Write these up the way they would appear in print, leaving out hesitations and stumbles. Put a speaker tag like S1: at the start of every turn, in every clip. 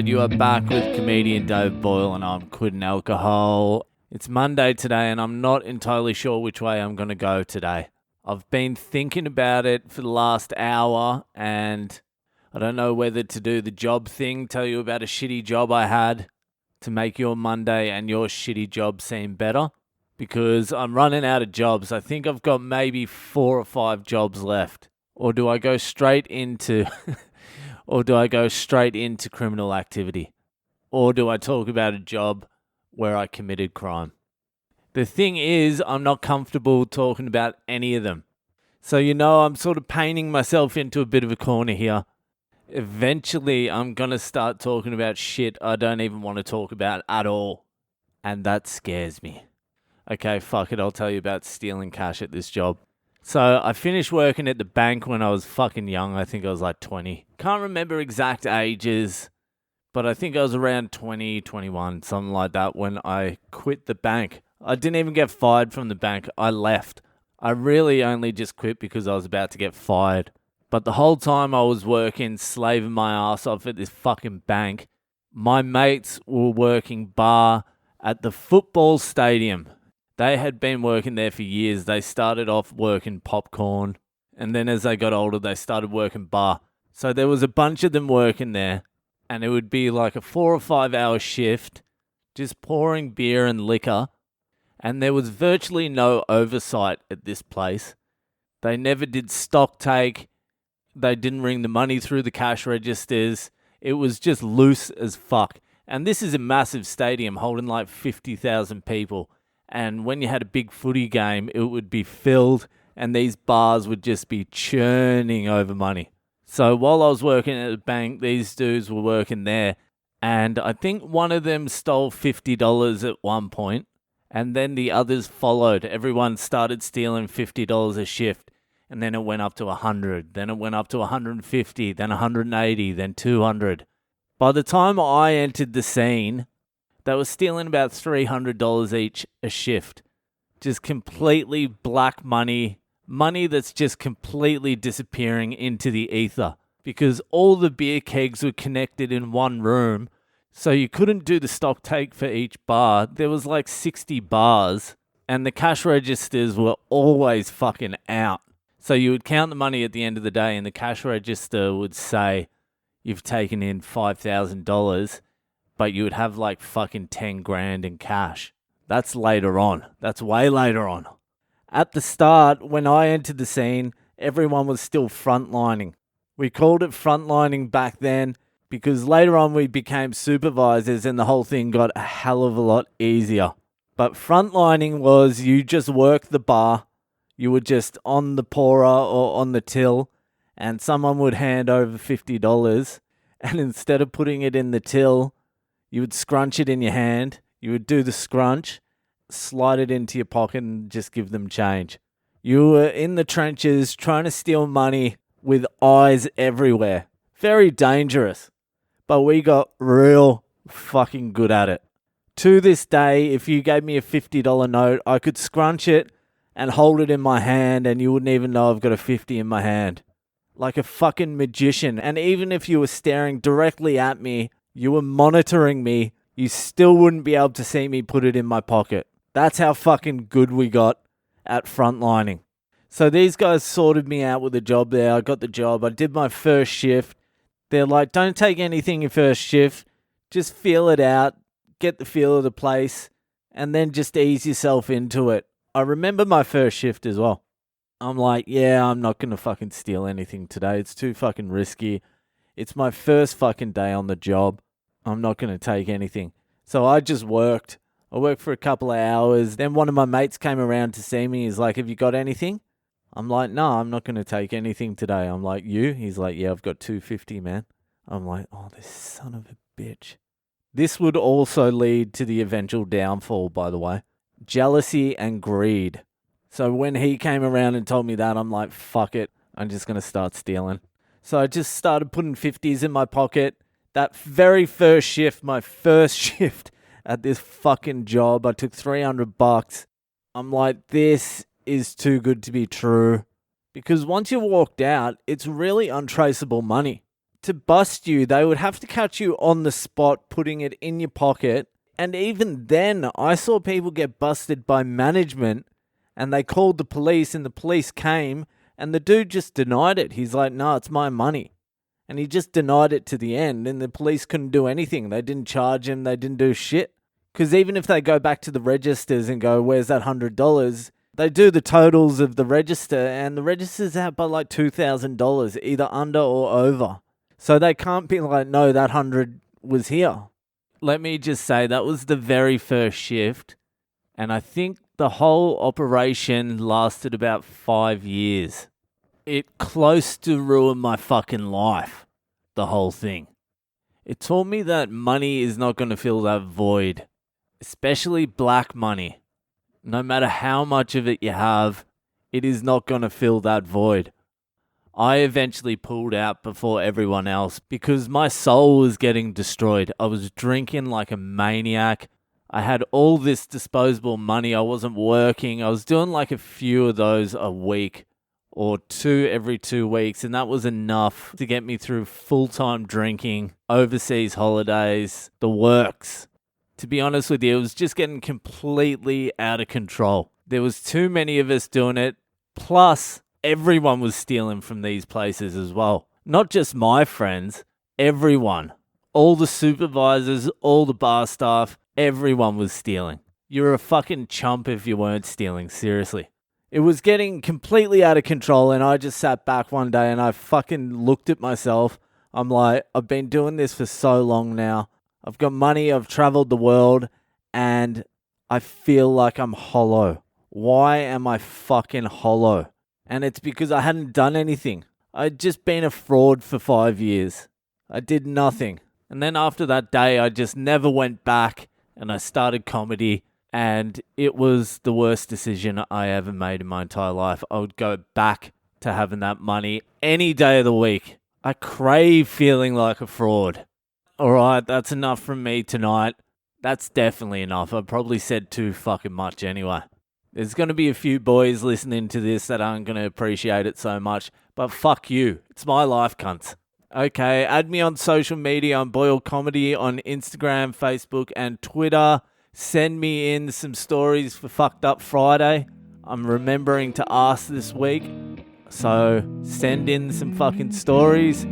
S1: Alright, you are back with comedian David Boyle and I'm quitting alcohol. It's Monday today and I'm not entirely sure which way I'm going to go today. I've been thinking about it for the last hour and I don't know whether to do the job thing, tell you about a shitty job I had to make your Monday and your shitty job seem better, because I'm running out of jobs. I think I've got maybe 4 or 5 jobs left. Or do I go straight into criminal activity? Or do I talk about a job where I committed crime? The thing is, I'm not comfortable talking about any of them. So, I'm sort of painting myself into a bit of a corner here. Eventually, I'm going to start talking about shit I don't even want to talk about at all. And that scares me. Okay, fuck it, I'll tell you about stealing cash at this job. So I finished working at the bank when I was fucking young. I think I was like 20. Can't remember exact ages, but I think I was around 20, 21, something like that when I quit the bank. I didn't even get fired from the bank. I left. I really only just quit because I was about to get fired. But the whole time I was working, slaving my ass off at this fucking bank, my mates were working bar at the football stadium. They had been working there for years. They started off working popcorn, and then as they got older, they started working bar. So there was a bunch of them working there, and it would be like a 4 or 5 hour shift, just pouring beer and liquor, and there was virtually no oversight at this place. They never did stock take. They didn't ring the money through the cash registers. It was just loose as fuck. And this is a massive stadium holding like 50,000 people. And when you had a big footy game, it would be filled and these bars would just be churning over money. So while I was working at the bank, these dudes were working there. And I think one of them stole $50 at one point, and then the others followed. Everyone started stealing $50 a shift. And then it went up to 100. Then it went up to 150. Then 180. Then 200. By the time I entered the scene, they were stealing about $300 each a shift. Just completely black money. Money that's just completely disappearing into the ether. Because all the beer kegs were connected in one room. So you couldn't do the stock take for each bar. There was like 60 bars. And the cash registers were always fucking out. So you would count the money at the end of the day and the cash register would say you've taken in $5,000. But you would have like fucking 10 grand in cash. That's later on. That's way later on. At the start, when I entered the scene, everyone was still frontlining. We called it frontlining back then because later on we became supervisors and the whole thing got a hell of a lot easier. But frontlining was you just worked the bar. You were just on the pourer or on the till and someone would hand over $50 and instead of putting it in the till, you would scrunch it in your hand. You would do the scrunch, slide it into your pocket and just give them change. You were in the trenches trying to steal money with eyes everywhere. Very dangerous. But we got real fucking good at it. To this day, if you gave me a $50 note, I could scrunch it and hold it in my hand and you wouldn't even know I've got a 50 in my hand. Like a fucking magician. And even if you were staring directly at me, you were monitoring me, you still wouldn't be able to see me put it in my pocket. That's how fucking good we got at frontlining. So these guys sorted me out with a job there. I got the job. I did my first shift. They're like, don't take anything your first shift. Just feel it out. Get the feel of the place. And then just ease yourself into it. I remember my first shift as well. I'm like, yeah, I'm not going to fucking steal anything today. It's too fucking risky. It's my first fucking day on the job. I'm not going to take anything. So I just worked. I worked for a couple of hours. Then one of my mates came around to see me. He's like, have you got anything? I'm like, no, I'm not going to take anything today. I'm like, you? He's like, yeah, I've got $250, man. I'm like, oh, this son of a bitch. This would also lead to the eventual downfall, by the way. Jealousy and greed. So when he came around and told me that, I'm like, fuck it. I'm just going to start stealing. So I just started putting 50s in my pocket. That very first shift, my first shift at this fucking job, I took $300. I'm like, this is too good to be true. Because once you walked out, it's really untraceable money. to bust you, they would have to catch you on the spot, putting it in your pocket. And even then, I saw people get busted by management, and they called the police, and the police came, and the dude just denied it. He's like, no, it's my money. And he just denied it to the end, and the police couldn't do anything. They didn't charge him. They didn't do shit. Because even if they go back to the registers and go, where's that $100? They do the totals of the register, and the register's out by like $2,000, either under or over. So they can't be like, no, that 100 was here. Let me just say, that was the very first shift, and I think the whole operation lasted about 5 years. It close to ruined my fucking life, the whole thing. It taught me that money is not going to fill that void, especially black money. No matter how much of it you have, it is not going to fill that void. I eventually pulled out before everyone else because my soul was getting destroyed. I was drinking like a maniac. I had all this disposable money. I wasn't working. I was doing like a few of those a week or 2 every 2 weeks, and that was enough to get me through full-time drinking, overseas holidays, the works. To be honest with you, it was just getting completely out of control. There was too many of us doing it, plus everyone was stealing from these places as well. Not just my friends, everyone. All the supervisors, all the bar staff, everyone was stealing. You were a fucking chump if you weren't stealing, seriously. It was getting completely out of control, and I just sat back one day and I fucking looked at myself. I'm like, I've been doing this for so long now. I've got money, I've traveled the world, and I feel like I'm hollow. Why am I fucking hollow? And it's because I hadn't done anything. I'd just been a fraud for 5 years. I did nothing. And then after that day, I just never went back, and I started comedy, and it was the worst decision I ever made in my entire life. I would go back to having that money any day of the week. I crave feeling like a fraud. All right, that's enough from me tonight. That's definitely enough. I probably said too fucking much anyway. There's going to be a few boys listening to this that aren't going to appreciate it so much, but fuck you. It's my life, cunts. Okay, add me on social media. I'm Boyle Comedy on Instagram, Facebook, and Twitter. Send me in some stories for Fucked Up Friday. I'm remembering to ask this week, so send in some fucking stories.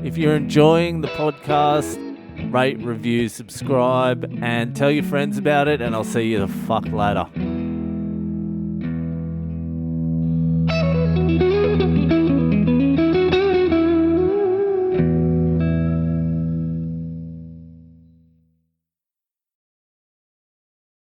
S1: If you're enjoying the podcast, rate, review, subscribe, and tell your friends about it, and I'll see you the fuck later.